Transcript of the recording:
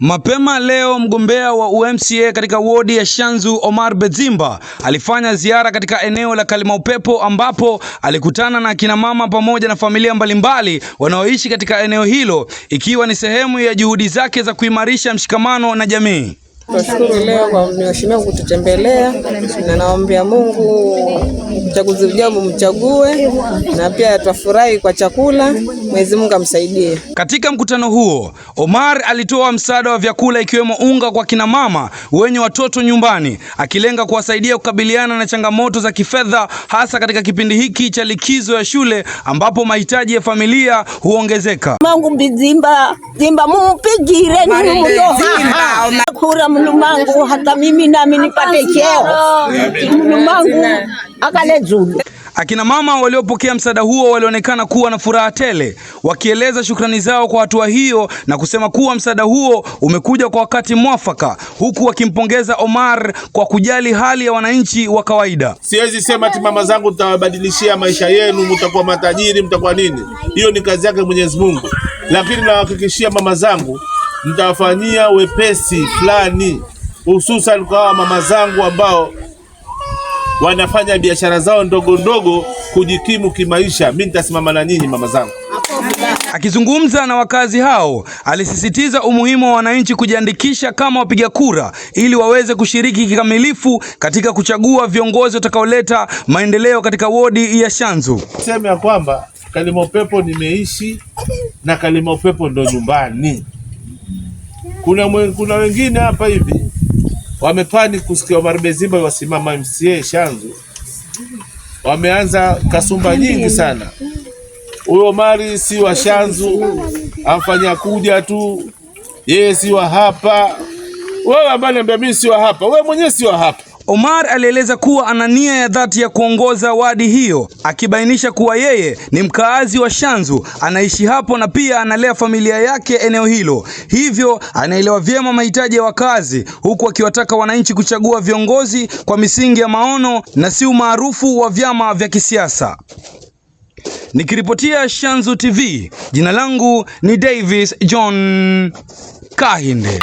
Mapema leo mgombea wa UMCA katika wodi ya Shanzu Omar Bezimba alifanya ziara katika eneo la Kalimaupepo ambapo alikutana na akina mama pamoja na familia mbalimbali wanaoishi katika eneo hilo, ikiwa ni sehemu ya juhudi zake za kuimarisha mshikamano na jamii. Tunashukuru leo kwa mheshimiwa kututembelea, na naombea Mungu uchaguzi ujao mchague, na pia tutafurahi kwa chakula, Mwenyezi Mungu amsaidie. Katika mkutano huo, Omar alitoa msaada wa vyakula ikiwemo unga kwa kina mama wenye watoto nyumbani, akilenga kuwasaidia kukabiliana na changamoto za kifedha hasa katika kipindi hiki cha likizo ya shule ambapo mahitaji ya familia huongezeka. Mangu Bizimba, Zimba mupigire ni mdoha. Kura mnumangu hata mimi nami nipate cheo. Mnumangu akale zulu. Akina mama waliopokea msaada huo walionekana kuwa na furaha tele, wakieleza shukrani zao kwa hatua hiyo na kusema kuwa msaada huo umekuja kwa wakati mwafaka, huku wakimpongeza Omar kwa kujali hali ya wananchi wa kawaida. Siwezi sema ati mama zangu tutawabadilishia maisha yenu, mtakuwa matajiri, mtakuwa nini. Hiyo ni kazi yake Mwenyezi Mungu. Lakini nawahakikishia mama zangu mtawafanyia wepesi fulani, hususan kwa mama zangu ambao wanafanya biashara zao ndogo ndogo kujikimu kimaisha. Mimi nitasimama na nyinyi mama zangu. Akizungumza na wakazi hao, alisisitiza umuhimu wa wananchi kujiandikisha kama wapiga kura ili waweze kushiriki kikamilifu katika kuchagua viongozi watakaoleta maendeleo katika wodi ya Shanzu. Sema ya kwamba Kalimaupepo nimeishi na Kalimaupepo ndo nyumbani. Kuna wengine hapa hivi wamepani kusikia Omar Bezimba wasimama MCA Shanzu, wameanza kasumba nyingi sana. Huyo Omar si wa Shanzu, amfanya kuja tu, yeye si wa hapa. Wewe ambaye niambia mimi si wa hapa, wewe mwenyewe si wa hapa. Omar alieleza kuwa ana nia ya dhati ya kuongoza wadi hiyo, akibainisha kuwa yeye ni mkaazi wa Shanzu, anaishi hapo na pia analea familia yake eneo hilo, hivyo anaelewa vyema mahitaji ya wakazi, huku akiwataka wananchi kuchagua viongozi kwa misingi ya maono na si umaarufu wa vyama vya kisiasa. Nikiripotia Shanzu TV, jina langu ni Davis John Kahinde.